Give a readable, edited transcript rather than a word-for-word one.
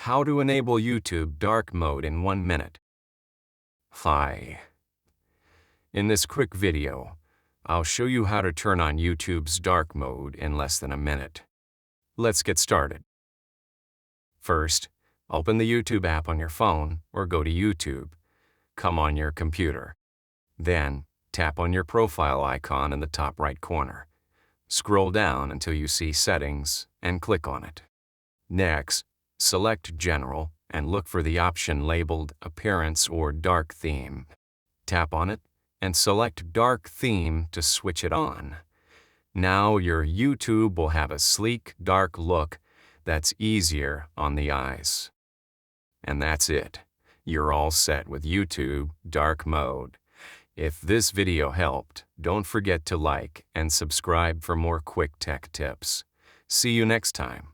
How to enable YouTube dark mode in 1 minute. Hi. In this quick video, I'll show you how to turn on YouTube's dark mode in less than a minute. Let's get started. First, open the YouTube app on your phone or go to YouTube. Come on your computer. Then, tap on your profile icon in the top right corner. Scroll down until you see Settings and click on it. Next, select General and look for the option labeled Appearance or Dark Theme. Tap on it and select Dark Theme to switch it on. Now your YouTube will have a sleek, dark look that's easier on the eyes. And that's it. You're all set with YouTube dark mode. If this video helped, don't forget to like and subscribe for more quick tech tips. See you next time.